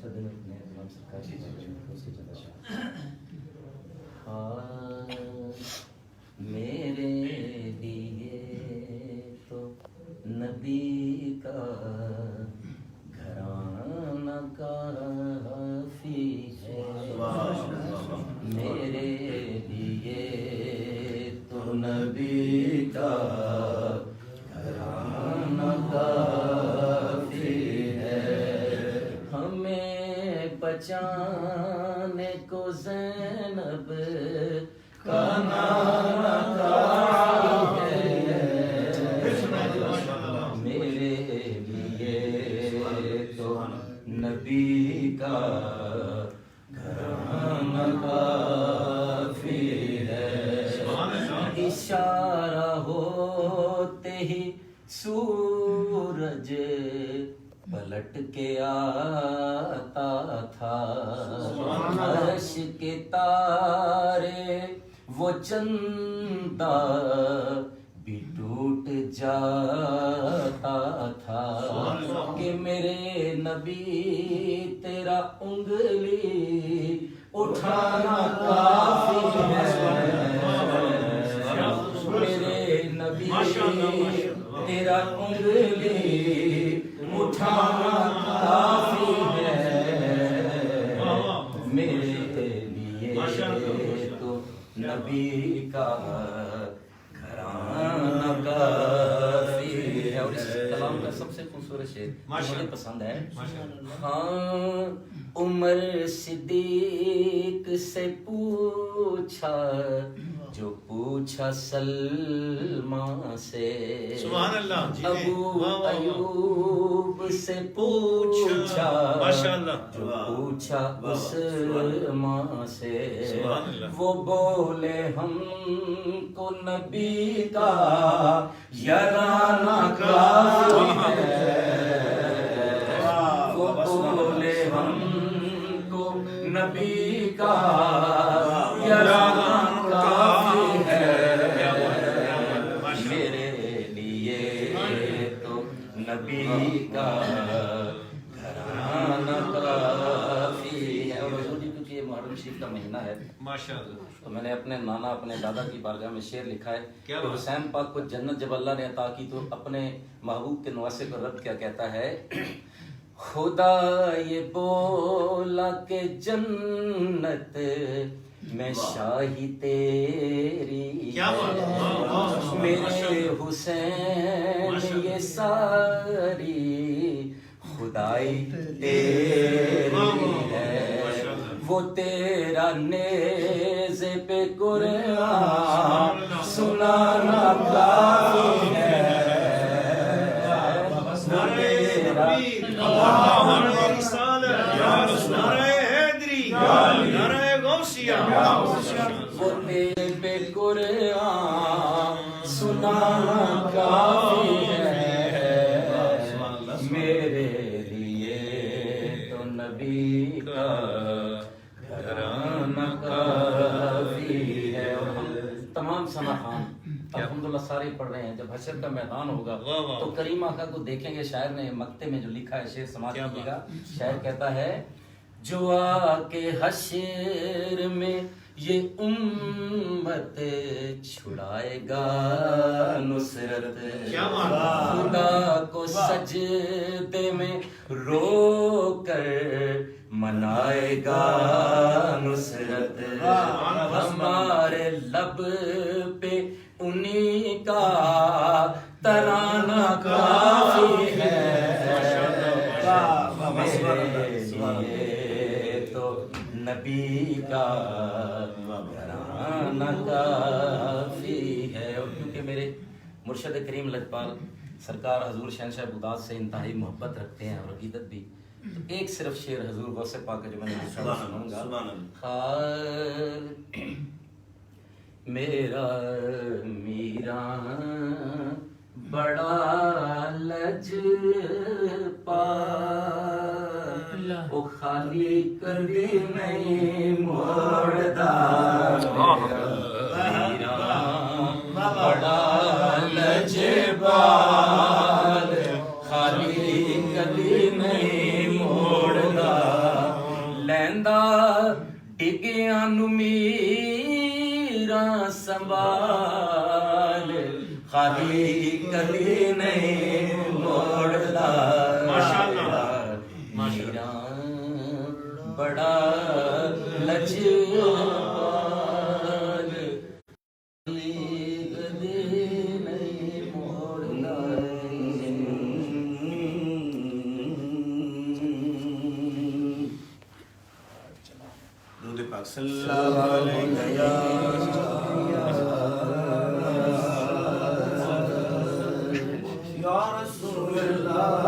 کا دن اپنے امام سرکار کی اس کے جگہ شاہ میرے لیے تو نبی کا گھرانہ کافی ہے، میرے لیے تو نبی کا گھرانہ کافی ہے، ہمیں بچانے کو زینب کا نانا کافی ہے، میرے لیے تو نبی کا گھرانہ کافی ہے، اشارہ ہوتے ہی سورج پلٹ کے آتا تھا، عرش کے تارے وہ چندہ بھی ٹوٹ جاتا تھا کہ میرے نبی تیرا انگلی اٹھانا کافی ہے، میرے نبی تیرا انگلی اٹھانا کافی ہے، میرے لیے تو نبی کا گھرانہ کافی ہے۔ اور اس کلام کا سب سے خوبصورت شعر مجھے پسند ہے، ہاں عمر صدیق سے پوچھا جو پوچھا سلمہ سے، سبحان اللہ، ابو ایوب سے پوچھا جو پوچھا عثمان سے، وہ بولے ہم کو نبی کا یارانہ کافی ہے، وہ بولے ہم کو نبی کا یارانہ کافی ہے، میرے لیے تو نبی کا گھرانہ کافی ہے۔ اور حضور جی کیونکہ یہ محرم شریف کا مہینہ ہے تو میں نے اپنے نانا اپنے دادا کی بارگاہ میں شعر لکھا ہے کہ حسین پاک کو جنت جب اللہ نے عطا کی تو اپنے محبوب کے نواسے کو رد کیا کہتا ہے، خدا یہ بولا کہ جنت میں شاہی تیری ہے، میرے حسین یہ ساری خدائی تیری ہے، وہ تیرا نیزے پہ قرآن سنانا کافی ہے، وہ تیرا وہ تیرے پہ قرآن سنانا کافی ہے، میرے لیے تو نبی کا گھرانہ کافی ہے۔ اور ہم تمام ثنا خوان الحمدللہ سارے پڑھ رہے ہیں، جب حشر کا میدان ہوگا تو کریم آقا کو دیکھیں گے، شاعر نے مقطع میں جو لکھا ہے شعر سماعت کیجیے گا، شاعر کہتا ہے جو آ کے حشر میں یہ امت چھڑائے گا نصرت، خدا کو سجدے میں رو کر منائے گا نصرت، ہمارے لب پہ انہی کا ترانہ کافی ہے، نبی کا گھرانہ کافی ہے۔ اور کیونکہ میرے مرشد کریم لجپال سرکار حضور شہنشاہ بغداد سے انتہائی محبت رکھتے ہیں اور عقیدت بھی، تو ایک صرف شعر حضور غوث پاک کا جو میں نے سناؤں گا، میرا میران بڑا لجپال، وہ خالی کبھی نہیں موڑتا، بڑا لجپال خالی کبھی نہیں موڑتا، ਕਹਿੰਦਾ ਡਿੱਗਿਆਂ ਨੂੰ ਮੀਰਾਂ ਸੰਭਾਲ ਖਾਲੀ ਕਦੀ ਨਹੀਂ ਮੋੜਦਾ ਮਾਸ਼ਾਅੱਲਾ ਮੀਰਾਂ ਬੜਾ ਲਜਪਾਲ ਕਦੀ ਨਹੀਂ ਮੋੜਦਾ درود پاک صلی اللہ علیہ یا رسول اللہ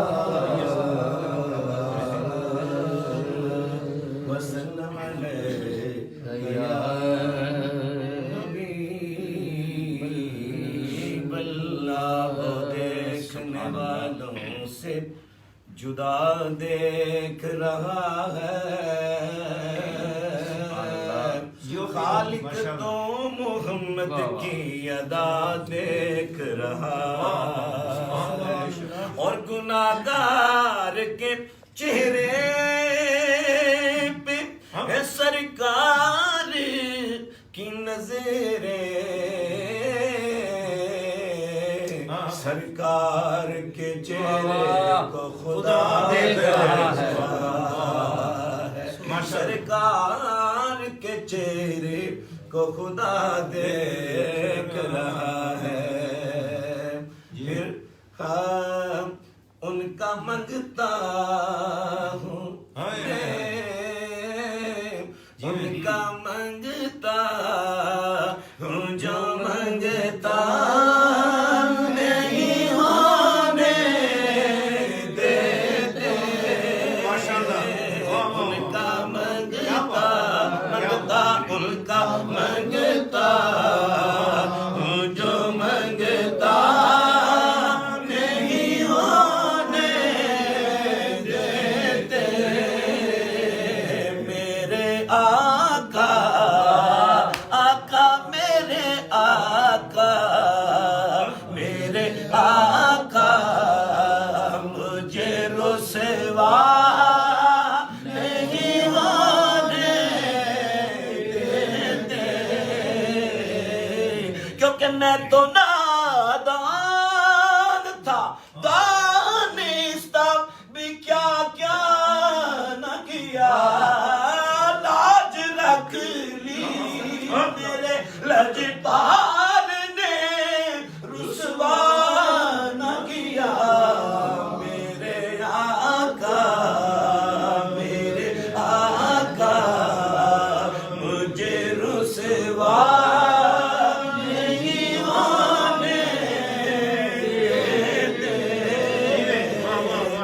وسلم علیہ یا حبیب اللہ دیکھنے والوں سے جدا دیکھ رہا ہے خالق تو محمد کی ادا دیکھ رہا ہے اور گناہگار کے چہرے پہ سرکار کی نظریں سرکار کے چہرے کو خدا دیکھ رہا ہے سرکار کے چہرے کو خدا دیکھ رہا ہے پھر ان کا منگتا ہوں ان کا منگتا ہوں جو منگتا نہیں ہونے دیتے ان کا منگتا ان کا منگتا ہوں جو منگتا نہیں ہونے دیتے میرے آقا آقا میرے آقا میرے آقا مجھے رسوا نہیں ہونے دیتے کیونکہ میں تو نادان تھا دانستہ بھی کیا کیا نہ کیا لاج رکھ لی میرے لجپال نے رسوا نہ کیا میرے آقا مجھے رسوا نہیں ہونے دیتے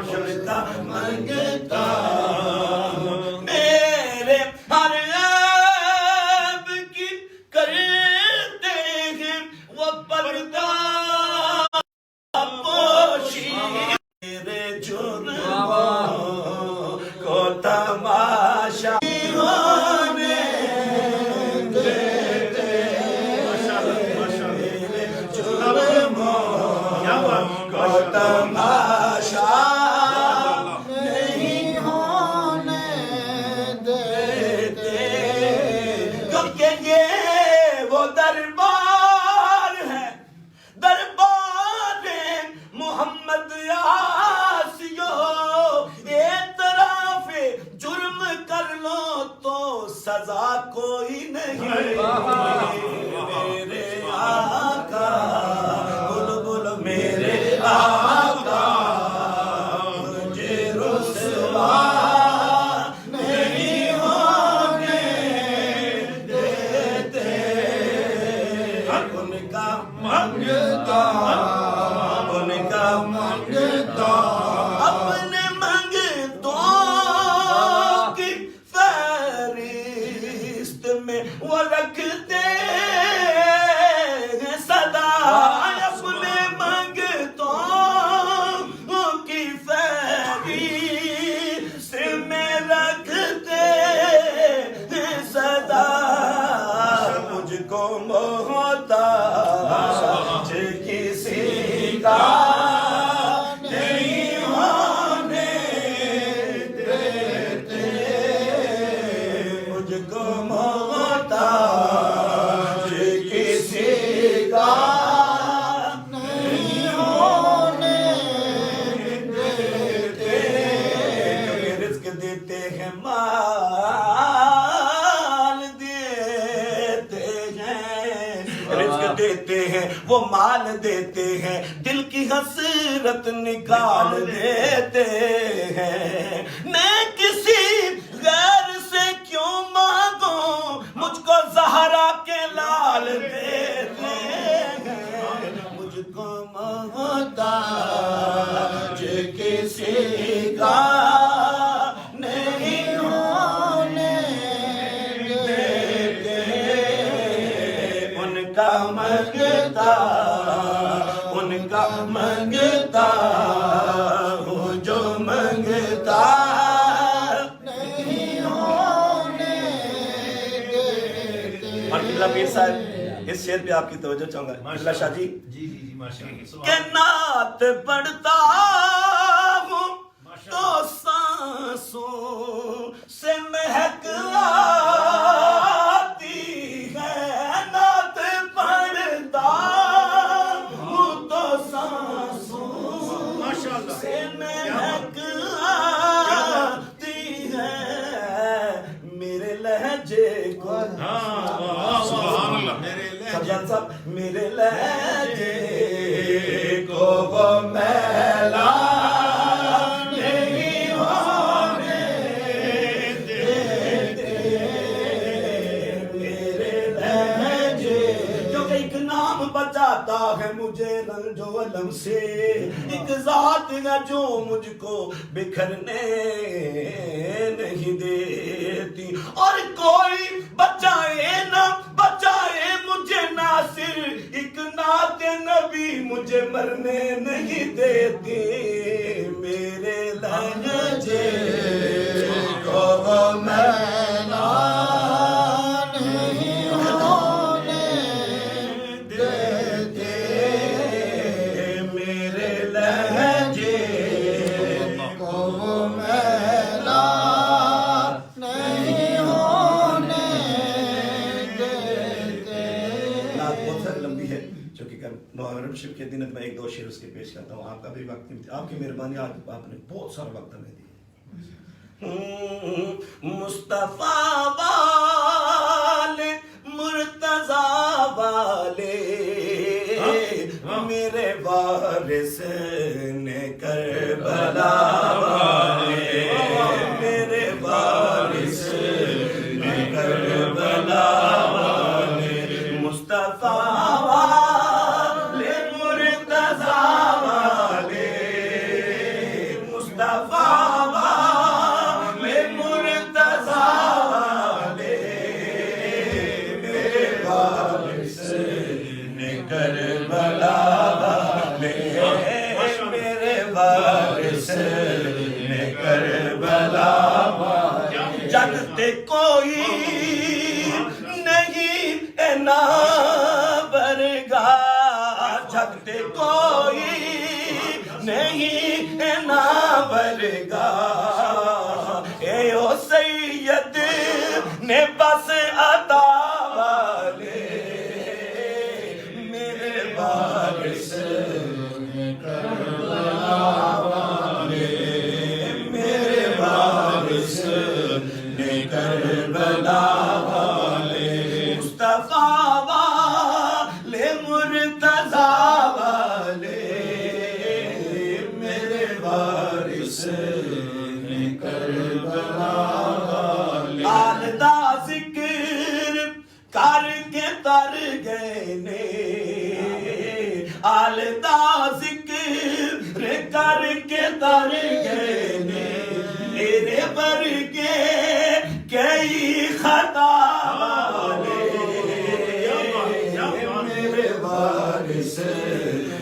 ان کا منگتا میرے ہر عیب کی کرتے ہیں وہ پردہ پوشی میرے جرموں کو تماشا ہونے دیتے میرے جرموں کو تماشا نہیں ہونے دیتے کیونکہ یہ وہ دربار ہے دربار محمد آسیو اعتراف جرم کر لو تو سزا کوئی نہیں میرے آقا بولو بولو میرے آقا مجھے رسوا نہیں ہونے دیتے ان کا منگتا ان کا منگتا اپنے منگتوں کی فہرست میں وہ رکھتے دیتے ہیں، رزق دیتے ہیں، وہ مال دیتے ہیں، دل کی حسرت نکال دیتے ہیں۔ میں کسی غیر سے کیوں مانگوں، مجھ کو زہرا کے لال دیتے ہیں، مجھ کو محتاج کسی کا نہیں ہونے دیتے، ان کا منگتا ہوں جو منگتا نہیں ہونے دیتے۔ اور قبلہ پیر صاحب اس شعر پہ آپ کی توجہ چاہوں گا، قبلہ شاہ جی کہ نعت پڑھتا ہوں تو سانسوں سے مہک آتی ہے، نعت پڑھتا ہوں تو سانسوں سے مہک آتی ہے، میرے لہجے کو سرجان صاحب میرے لہجے کو وہ میلا نہیں ہونے دیتے، میرے لہجے کیونکہ ایک نام بچاتا ہے مجھے رنج و علم سے، ایک ذات ہے جو مجھ کو بکھرنے نہیں دیتی، اور کوئی بچائے نہ بچائے مجھے ناصر، ایک نعت نبی مجھے مرنے نہیں دیتی، میرے لہجے کو وہ میلا نہیں ہونے دیتے، میرے لہجے کو وہ میلا نہیں ہونے دیتے۔ بات بہت ساری لمبی ہے جو کہ محرم شریف کے دن میں ایک دو شعر اس کے پیش کرتا ہوں، آپ کا بھی وقت آپ کی مہربانی، آج آپ نے بہت سارا وقت ہمیں دیا۔ مصطفیٰ والے مرتضیٰ والے میرے وارث نے کربلا والے، میرے وارث نے کربلا والے، مصطفیٰ والے مرتضیٰ والے، مصطفیٰ والے مرتضیٰ والے، میرے وارث نے کربلا والے، میرے وارث نے کربلا والے، جگتے کوئی نہیں اینا برگا، جگتے کوئی نہیں اینا برگا، اے او سید نے بس عطا والے، میرے وارث نے کربلا والے، میرے وارث نے کربلا والے، مصطفیٰ والے مرتضیٰ والے، میرے وارث نے کربلا والے، آل دا ذکر کر کے تر گئے نے، آل دا ذکر کر کے تر گئے نے، میرے ورگے کئی خطا والے، میرے وارث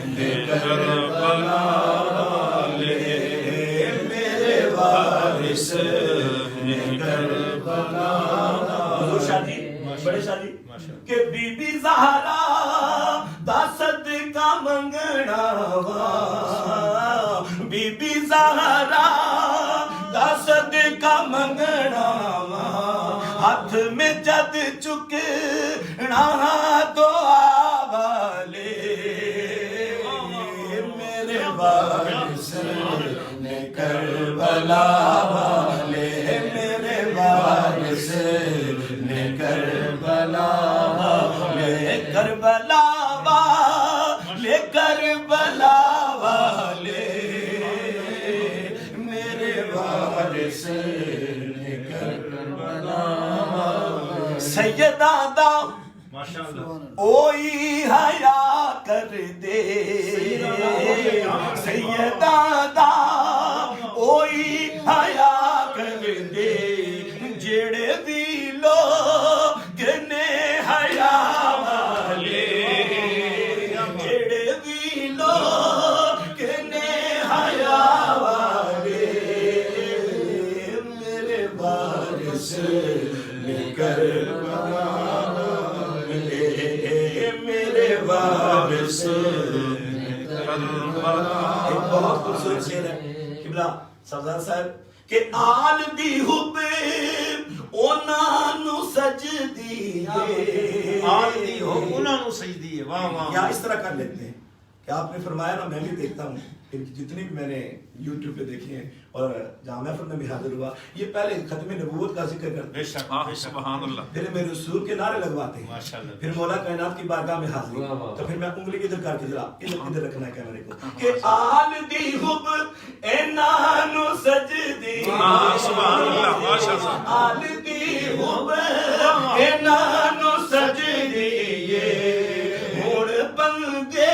نے کربلا والے، میرے وارث نے کربلا والے۔ شاہ جی بڑے شاہ جی کہ بی بی زہرا دا صدقہ منگنا وا، بی بی زہرا دا صدقہ منگنا وا، ہاتھ میں جد چکنا دعا والے، میرے وارث نے کربلا والے، میرے وارث سے نے کربلا والے کربلا والے کربلا والے میرے وارث نے کربلا سیدہ دا اوئی حیا کر دے سیدہ دا اوئی حیا کر دے جڑے بھی لوگ نے حیا والے جڑے بھی لوگ نے حیا والے میرے وارث نے کربلا میرے وارث ایک بہت خوبصورت شعر ہے قبلہ سردار صاحب کہ آل دی حب انہاں نو سجدی ہے آل دی حب انہاں نو سجدی ہے واہ واہ یا اس طرح کر لیتے ہیں کہ آپ نے فرمایا نا میں بھی دیکھتا ہوں ان کی جتنی بھی میں نے یوٹیوب پہ دیکھی ہیں اور جہاں محفل میں بھی حاضر ہوا یہ پہلے ختم نبوت کا ذکر کرتے ہیں سبحان اللہ پھر میرے رسول کے نعرے لگواتے ہیں ماشاءاللہ پھر مولا کائنات کی بارگاہ میں حاضری تو پھر میں انگلی ادھر کر کے ذرا ادھر رکھنا ہے کیمرے کو کہ آل دی حب انہاں نو سجدی سبحان اللہ ماشاءاللہ آل دی حب انہاں نو سجدی ہن بندے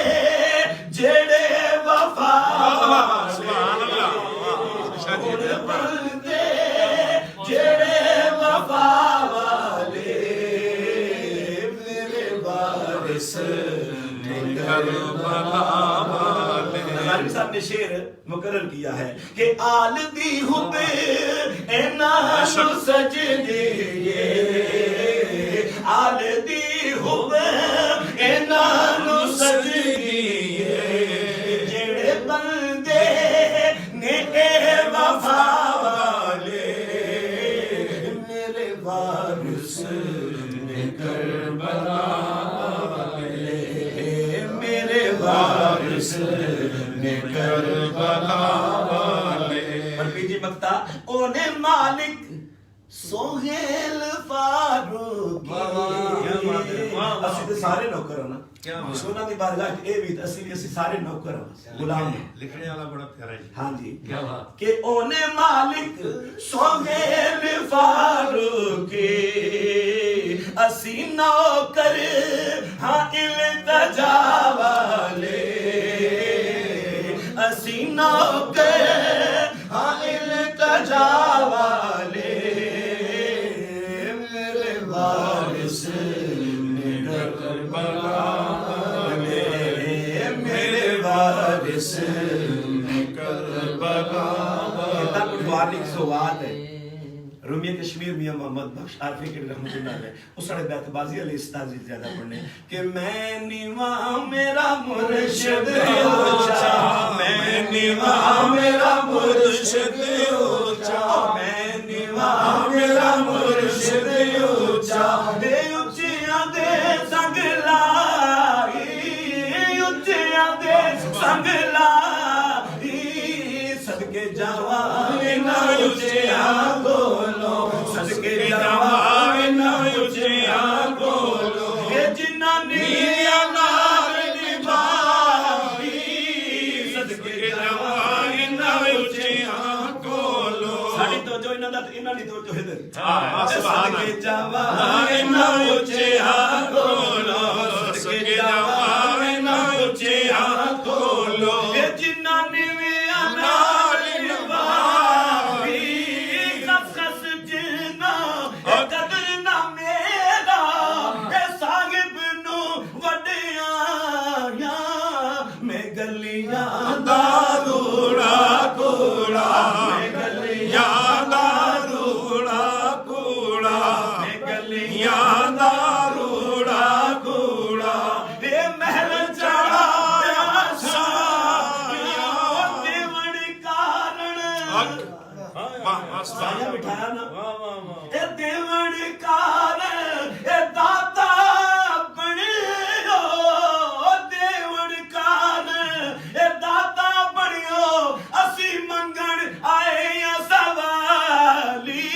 جڑے وفا سبحان اللہ ہن بندے جڑے وفا والے میرے وارث نے کربلا والے ہمارے صاحب نے شعر مقرر کیا ہے کہ آل دی حب انہاں نو سجدی آل دی حب انہاں نو سجدی جڑے بندے نے وفا والے میرے وارث نے کربلا والے میرے وارث نے کربلا والے پر بی جی مکتا اونے مالک سہیل فاروق اسی تے سارے نوکر نا سونا دی بارگاہ اے بھی اسی بھی اسی سارے نوکر غلام ہیں لکھنے والا بڑا پیارا جی ہاں جی کہ اونے مالک سہیل فاروق اسی نوکر ہاں التجا والے اسی نوکر ہاں التجا والے میرے وارث نے کربلا والے میرے وارث نے کربلا کتنا کچھ سوات ہے رومیہ کشمیر میاں محمد بخش عارفی کے رحمت اللہ علیہ اس سڑے بیت بازی علیہ استاذی زیادہ پڑھنے کہ میں نیواں میرا مرشد اونچا میں نیواں میرا مرشد اونچا میں نیواں میرا مرشد اونچا اے اونچیاں دے سنگ لائی اونچیاں دے سنگ لائی صدقے جاواں نہ اونچیاں بولو صدقے جاواں نہ اونچیاں بولو اے جنہاں نیاں نال نبھائی صدقے جاواں نہ اونچیاں بولو ساڈی توجہ انہاں دا انہاں دی توجہ ادھر صدقے جاواں نہ اونچیاں بولو صدقے جاواں نہ اونچیاں بولو اے جنہاں نیاں نال نبھائی خس خس جنا اے قدر نہ میرا اے صاحب نو وڈیاں میں گلیاں دا روڑا کوڑا میں گلیاں دا روڑا کوڑا میں گلیاں دا روڑا کوڑا اے محل چڑھایا شاہ دیوڑ کارن سایہ بٹھایا نا اے دیوڑ کارن اے داتا بنیو دیوڑ کارن اے داتا بنیو اسی منگن آئے یا سوالی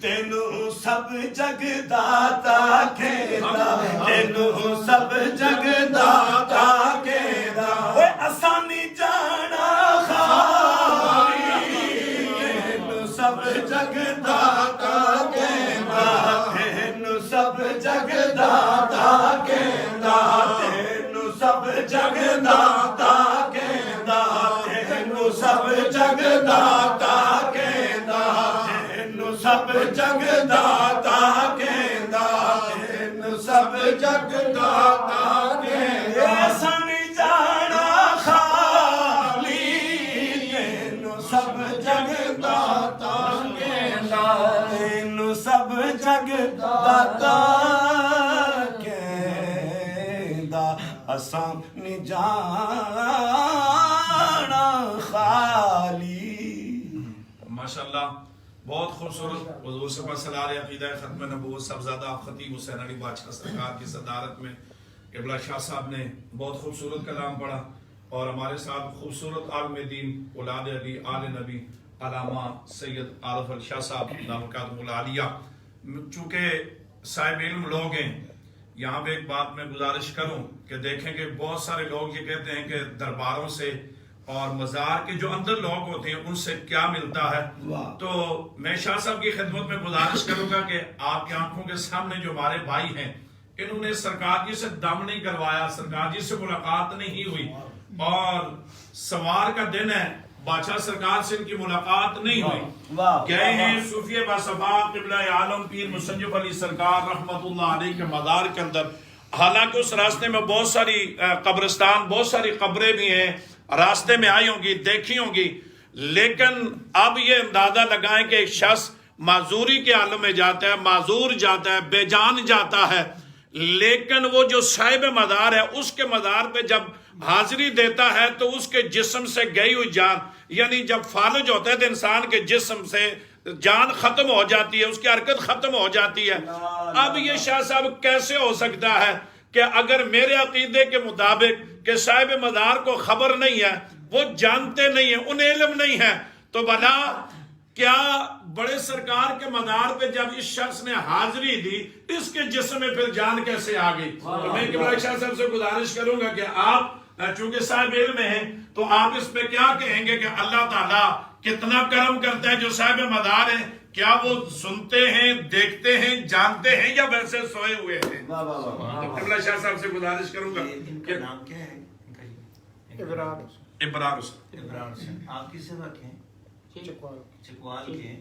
تینوں سب جگ داتا کہندا اینو سب جگ داتا کہندا اوے اساں نہیں جانا خالی اینو سب جگ داتا کہندا اینو سب جگ داتا کہندا اینو سب جگ داتا کہندا اینو سب جگ داتا کہندا اینو سب جگ داتا کہندا اینو سب جگ داتا کہندا اساں نہیں جانا خالی اینو سب جگ داتا کہندا اینو سب جگ داتا کہندا اساں نہیں جانا خالی. ماشاءاللہ بہت خوبصورت. حضور صلی اللہ علیہ وسلم عقیدہ ختم نبوت صاحبزادہ خطیب حسین علی بادشاہ سرکار کی صدارت میں قبلہ شاہ صاحب نے بہت خوبصورت کلام پڑھا اور ہمارے ساتھ خوبصورت عالم دین اولاد علی آل نبی علامہ سید عارف علی شاہ صاحب برکاتہ العالیہ. چونکہ صاحب علم لوگ ہیں یہاں پہ ایک بات میں گزارش کروں کہ دیکھیں کہ بہت سارے لوگ یہ کہتے ہیں کہ درباروں سے اور مزار کے جو اندر لوگ ہوتے ہیں ان سے کیا ملتا ہے. تو میں شاہ صاحب کی خدمت میں گزارش کروں گا کہ آپ کی آنکھوں کے سامنے جو ہمارے بھائی ہیں انہوں نے سرکار جی سے دم نہیں کروایا, سرکار جی سے ملاقات نہیں ہوئی اور سوار کا دن ہے بادشاہ سرکار سے ان کی ملاقات نہیں ہوئی. گئے ہیں صوفیہ باصفا قبلہ عالم پیر مصنف علی سرکار رحمت اللہ علیہ کے مزار کے اندر. حالانکہ اس راستے میں بہت ساری قبرستان بہت ساری قبریں بھی ہیں راستے میں آئی ہوں گی دیکھی ہوں گی, لیکن اب یہ اندازہ لگائیں کہ ایک شخص معذوری کے عالم میں جاتا ہے, معذور جاتا ہے, بے جان جاتا ہے, لیکن وہ جو صاحب مزار ہے اس کے مزار پہ جب حاضری دیتا ہے تو اس کے جسم سے گئی ہوئی جان, یعنی جب فالج ہوتا ہے تو انسان کے جسم سے جان ختم ہو جاتی ہے, اس کی حرکت ختم ہو جاتی ہے. اب یہ شاہ صاحب کیسے ہو سکتا ہے کہ اگر میرے عقیدے کے مطابق کہ صاحب مزار کو خبر نہیں ہے, وہ جانتے نہیں ہیں, انہیں علم نہیں ہے, تو بھلا کیا بڑے سرکار کے مزار پہ جب اس شخص نے حاضری دی اس کے جسم میں پھر جان کیسے آ گئی؟ تو میں قبلہ شاہ صاحب سے گزارش کروں گا کہ آپ چونکہ صاحب علم ہیں تو آپ اس پہ کیا کہیں گے کہ اللہ تعالیٰ کتنا کرم کرتا ہے جو صاحب مزار ہیں, کیا وہ سنتے ہیں, دیکھتے ہیں, جانتے ہیں یا ویسے سوئے ہوئے ہیں؟ قبلہ شاہ صاحب سے گزارش کروں گا. ان کا نام کیا ہے؟ ابرار حسین. آپ کس جگہ کے ہیں؟ چکوال کے ہیں.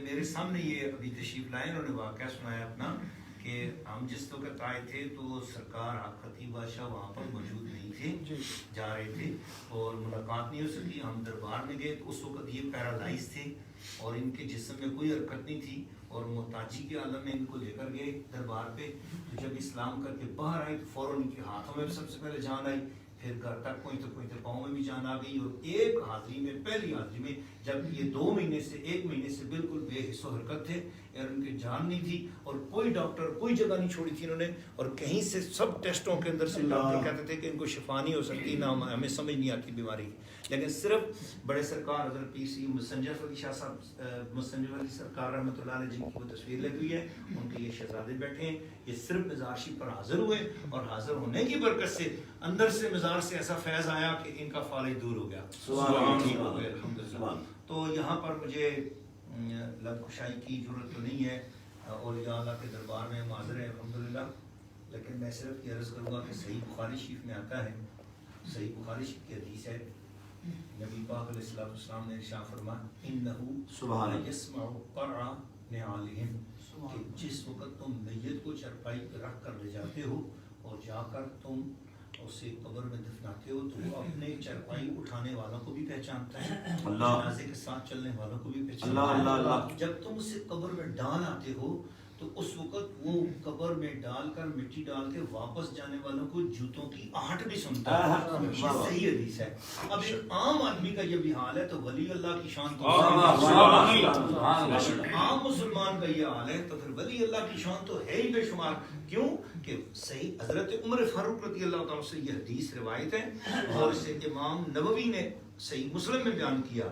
میرے سامنے یہ ابھی تشریف لائے, انہوں نے واقعہ سنایا اپنا کہ ہم جس وقت آئے تھے تو سرکار خطیب بادشاہ وہاں پر موجود نہیں تھے, جا رہے تھے اور ملاقات نہیں ہو سکی. ہم دربار میں گئے تو اس وقت یہ پیرالائز تھے اور ان کے جسم میں کوئی حرکت نہیں تھی اور محتاجی کے عالم میں ان کو لے کر گئے دربار پہ. تو جب اسلام کر کے باہر آئے تو فوراً ان کے ہاتھوں میں سب سے پہلے جان آئی, پھر گھر تک کوئی تو پاؤں میں بھی جان آ گئی. اور ایک حاضری میں, پہلی حاضری میں جب یہ 2 مہینے سے 1 مہینے سے بالکل بے حس و حرکت تھے اور ان کی جان نہیں تھی اور کوئی ڈاکٹر کوئی جگہ نہیں چھوڑی تھی انہوں نے, اور کہیں سے سب ٹیسٹوں کے اندر سے ڈاکٹر کہتے تھے کہ ان کو شفا نہیں ہو سکتی, نہ ہمیں سمجھ نہیں آتی بیماری کی. لیکن صرف بڑے سرکار حضرت پیر سی مصنف علی شاہ صاحب مصنف علی سرکار رحمۃ اللہ علیہ جن کی وہ تصویر لگی ہوئی ہے, ان کے یہ شہزادے بیٹھے ہیں, یہ صرف مزار شریف پر حاضر ہوئے اور حاضر ہونے کی برکت سے اندر سے مزار سے ایسا فیض آیا کہ ان کا فالج دور ہو گیا, ٹھیک ہو گئے الحمدللہ. تو یہاں پر مجھے لب کشائی کی ضرورت تو نہیں ہے اور یا اللہ کے دربار میں ہم حاضر ہیں الحمدللہ, لیکن میں صرف یہ عرض کروں گا کہ صحیح بخاری شریف میں آتا ہے, صحیح بخاری شریف کی حدیث ہے, نبی پاک علیہ السلام نے ارشاد فرمایا انہ سبحان یسمع قرع نعالہم, کہ جس وقت تم میت کو چرپائی پہ رکھ کر لے جاتے ہو اور جا کر تم اسے قبر میں دفناتے ہو تو وہ اپنے چرپائی اٹھانے والوں کو بھی پہچانتا ہے, جنازے کے ساتھ چلنے والوں کو بھی پہچانتا ہے. جب تم اسے قبر میں ڈال آتے ہو تو اس وقت وہ قبر میں ڈال کر مٹی ڈال کے واپس جانے والوں کو جوتوں کی آہٹ بھی سنتا ہے. یہ صحیح حدیث ہے. اب ایک عام آدمی کا یہ بھی حال ہے تو ولی اللہ کی شان تو عام مسلمان کا یہ حال ہے تو پھر ولی اللہ کی شان تو ہے ہی بے شمار. کیوں کہ صحیح حضرت عمر فاروق رضی اللہ تعالیٰ سے یہ حدیث روایت ہے اور اسے امام نووی نے صحیح مسلم میں بیان کیا.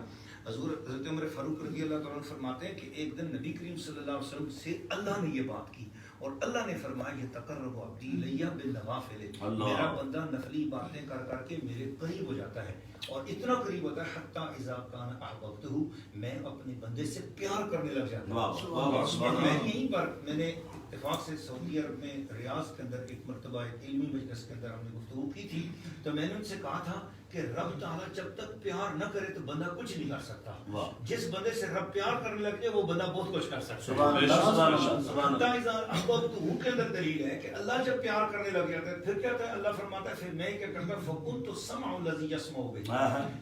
حضرت عمر فاروق رضی اللہ تعالیٰ عنہ فرماتے ہیں کہ ایک دن نبی کریم صلی اللہ علیہ وسلم سے اللہ نے یہ بات کی اور اللہ نے فرمایا یہ تقرب عبدی الیہ بالنوافل، میرا بندہ نفلی باتیں کر کر کے میرے قریب ہو جاتا ہے اور اتنا قریب ہوتا ہے حتی اذا کان احببتہ، میں اپنے بندے سے پیار کرنے لگ جاتا ہوں۔ میں یہیں پر میں نے اتفاق سے سعودی عرب میں ریاض کے اندر ایک مرتبہ ایک علمی مجلس کے اندر ہم نے گفتگو کی تھی، تو میں نے ان سے کہا تھا کہ رب تعالیٰ جب تک پیار نہ کرے تو بندہ کچھ نہیں کر سکتا، جس بندے سے رب پیار کرنے لگ جائے وہ بندہ بہت کچھ کر سکتا ہے۔ کے اندر دلیل ہے کہ اللہ جب پیار کرنے لگ جاتا ہے پھر کیا ہوتا ہے، اللہ فرماتا ہے پھر میں کیا کرتا ہوں فَكُنْتُ السَّمْعُ الَّذِي يَسْمَعُ بِهِ۔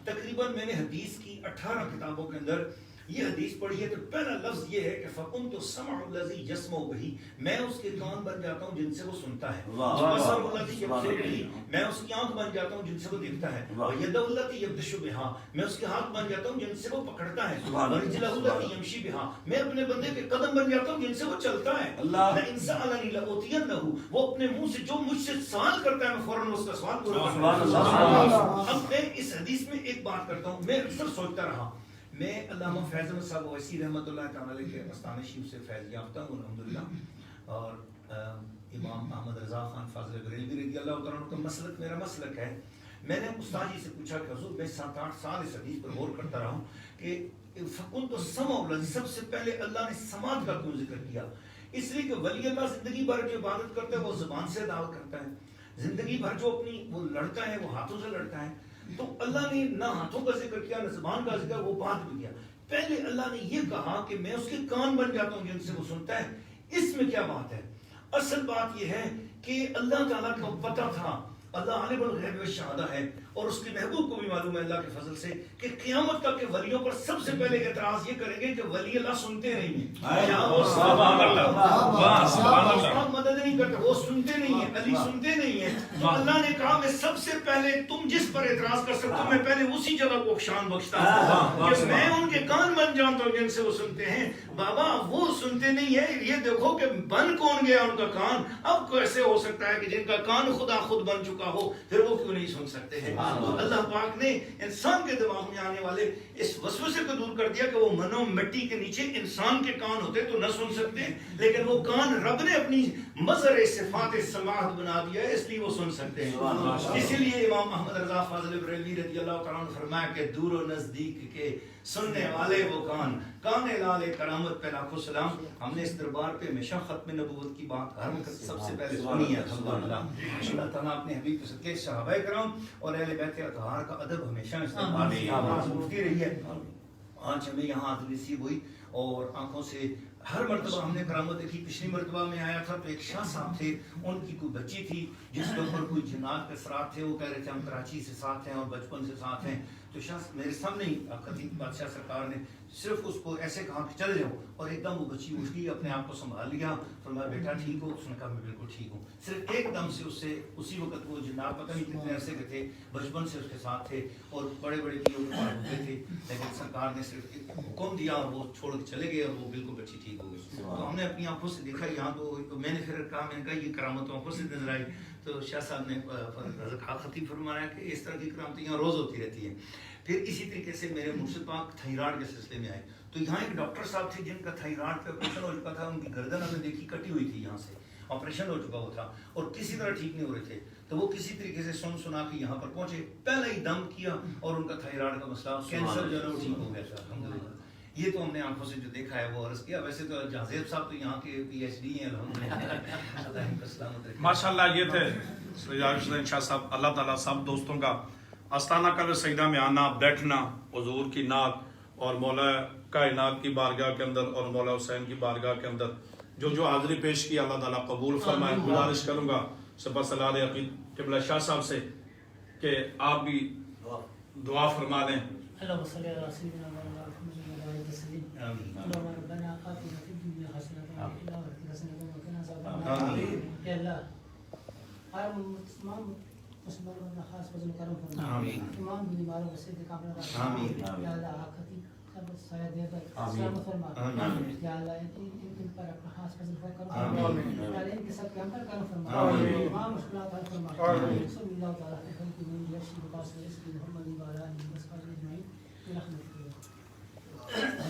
تقریباً میں نے حدیث کی 18 کتابوں کے اندر یہ حدیث پڑھی ہے تو پہلا لفظ یہ ہے کہ فَكُنْتُ السَّمْعُ الَّذِي يَسْمَعُ بِهِ، میں اس کے کان بن جاتا ہوں جن سے وہ سنتا ہے، وَالْبَصَرُ الَّذِي يَبْصِرُ بِهِ، میں اس کی آنکھ بن جاتا ہوں جن سے وہ دیکھتا ہے، وَيَدُ الَّتِي يَبْطِشُ بِهَا، میں اس کے ہاتھ بن جاتا ہوں جن سے وہ پکڑتا ہے، وَرِجْلُهُ الَّتِي يَمْشِي بِهَا، میں اپنے بندے کے قدم بن جاتا ہوں جن سے وہ چلتا ہے، لَئِن سَأَلَنِي لَأُعْطِيَنَّهُ، وہ اپنے منہ سے جو مجھ سے سوال کرتا ہے میں فوراً اس کا سوال پورا کرتا ہوں۔ اب میں اس حدیث میں ایک بات کرتا ہوں، میں اکثر سوچتا رہا، میں علامہ فیض احمد صاحب اویسی رحمۃ اللہ تعالیٰ علیہ کے آستانہ شریف سے فیض یافتہ ہوں الحمدللہ، اور امام احمد رضا خان فاضل بریلوی رضی اللہ تعالیٰ عنہ کا مسلک میرا مسلک ہے۔ میں نے استاد جی سے پوچھا کہ حضور میں 7-8 سال اس حدیث پر غور کرتا رہا ہوں کہ فَكُنْتُ السَّمْعُ الَّذِي، سب سے پہلے اللہ نے سماعت کا کیوں ذکر کیا؟ اس لیے کہ ولی اللہ زندگی بھر جو عبادت کرتا ہے وہ زبان سے دعوت کرتا ہے، زندگی بھر جو اپنی وہ لڑتا ہے وہ ہاتھوں سے لڑتا ہے، تو اللہ نے نہ ہاتھوں کا ذکر کیا نہ زبان کا ذکر، وہ بات بھی کیا۔ پہلے اللہ نے یہ کہا کہ میں اس کے کان بن جاتا ہوں جن سے وہ سنتا ہے۔ اس میں کیا بات ہے؟ اصل بات یہ ہے کہ اللہ تعالیٰ کو پتہ تھا، اللہ عالم الغیب والشہادہ ہے، اور اس کے محبوب کو بھی معلوم ہے اللہ کے فضل سے کہ قیامت تک کے ولیوں پر سب سے پہلے اعتراض یہ کریں گے کہ ولی اللہ سنتے نہیں ہیں، مدد نہیں کرتے، وہ سنتے نہیں ہیں، علی سنتے نہیں ہیں، تو اللہ نے کہا میں سب سے پہلے تم جس پر اعتراض کر سکتے ہو میں پہلے اسی جگہ کو شان بخشتا ہوں کہ میں ان کے کان بن جانتا ہوں جن سے وہ سنتے ہیں۔ بابا وہ سنتے نہیں ہیں، یہ دیکھو کہ بن کون گیا ان کا کان، اب کیسے ہو سکتا ہے کہ جن کا کان خدا خود بن چکا ہو پھر وہ کیوں نہیں سن سکتے ہیں؟ اللہ پاک نے انسان کے دماغ میں آنے والے اس وسوسے کو دور کر دیا کہ وہ منو مٹی کے نیچے انسان کے کان ہوتے تو نہ سن سکتے، لیکن وہ کان رب نے اپنی مظہر صفات سماعت بنا دیا ہے اس لیے وہ سن سکتے ہیں۔ اسی لیے امام احمد رضا فاضل بریلوی رضی اللہ تعالیٰ عنہ فرمایا کہ دور و نزدیک کے سننے والے وہ کان لال کرامت پہ لاکھوں سلام۔ ہم نے اس دربار پہ ہمیشہ ختم نبوت کی بات ہر وقت سب سے پہلے سنی ہے الحمدللہ۔ اللہ تعالیٰ اپنے حبیب کے صدقے صحابہ کرام اور اہل بیت اطہار کا ادب ہمیشہ اس دربار میں ہوتی رہی ہے۔ آج ہمیں یہاں حاضری نصیب ہوئی اور آنکھوں سے ہر مرتبہ ہم نے کرامت دیکھی۔ پچھلی مرتبہ میں آیا تھا تو ایک شاہ صاحب تھے، ان کی کوئی بچی تھی جس کے اوپر کوئی جنات کے اثرات تھے، وہ کہہ رہے تھے ہم کراچی سے ساتھ ہیں اور بچپن سے ساتھ ہیں، تو شاہ میرے سامنے ہی خطیب بادشاہ سرکار نے صرف اس کو ایسے کہا کہ چلے جاؤ، اور ایک دم وہ بچی اٹھ گئی، اپنے آپ کو سنبھال لیا، فرمایا بیٹا ٹھیک ہو؟ اس نے کہا میں بالکل ٹھیک ہوں۔ صرف ایک دم سے اس سے اسی وقت وہ جنات پتہ نہیں کتنے عرصے کے تھے، بچپن سے اس کے ساتھ تھے اور بڑے بڑے دیوں کے پاس ہوتے تھے، لیکن سرکار نے صرف ایک حکم دیا اور وہ چھوڑ کے چلے گئے اور وہ بالکل بچی ٹھیک ہو گئی۔ تو ہم نے اپنی آنکھوں سے دیکھا یہاں، تو میں نے پھر کہا میں نے کہا یہ کرامت آنکھوں سے نظر آئی، تو شاہ صاحب نے خطیب فرمایا کہ اس طرح کی کرامتیں یہاں روز ہوتی رہتی ہیں۔ پھر اسی طریقے سے میرے مرشد پاک تھائرائڈ کے سلسلے میں آئے، تو یہاں ایک ڈاکٹر صاحب تھے جن کا تھائرائڈ پہ آپریشن ہو چکا تھا، ان کی گردن ہم نے دیکھی کٹی ہوئی تھی، یہاں سے آپریشن ہو چکا ہوا تھا اور کسی طرح ٹھیک نہیں ہو رہے تھے، تو وہ کسی طریقے سے سنا کے یہاں پر پہنچے، پہلا ہی دم کیا اور ان کا تھائرائڈ کا مسئلہ کینسر جو ہے وہ ٹھیک ہو گیا تھا الحمدللہ۔ یہ تو ہم نے آنکھوں سے جو دیکھا ہے وہ عرض کیا۔ ویسے تو جہازیب صاحب تو یہاں کے پی ایچ ڈی ہیں الحمدللہ، اللہ ان کا سلامت رکھے۔ ماشاءاللہ یہ تھے سیدنا حسین شاہ صاحب، اللہ تعالیٰ سب دوستوں کا آستانہ قدر سجدہ میں آنا، بیٹھنا، حضور کی نعت اور مولا کائنات کی بارگاہ کے اندر اور مولا حسین کی بارگاہ کے اندر جو جو حاضری پیش کی اللہ تعالیٰ قبول فرمائے۔ گزارش کروں گا سپہ سالار عقید قبلہ شاہ صاحب سے کہ آپ بھی دعا فرما دیں۔ اللهم صل على سيدنا محمد وعلى آله وسلم. اللهم ربنا آتنا في الدنيا حسنة وفي الآخرة حسنة وقنا عذاب النار. يا الله ہر تمام مسلمانوں کا خاص فضل و کرم فرما، تمام بیماروں کو صحت کاملہ عطا فرما۔ یا اللہ آخرتی سب سایہ دے کر سلامت فرما۔ یا اللہ ان پر اپنا خاص فضل و کرم فرما، یا اللہ ان کے سب کے اندر کرم فرما، تمام مشکلات حل فرما۔ صلی اللہ تعالیٰ علیہ وسلم یشفی بقاص رزق محمد وعلى آله وصحبه اجمعین برحمتک۔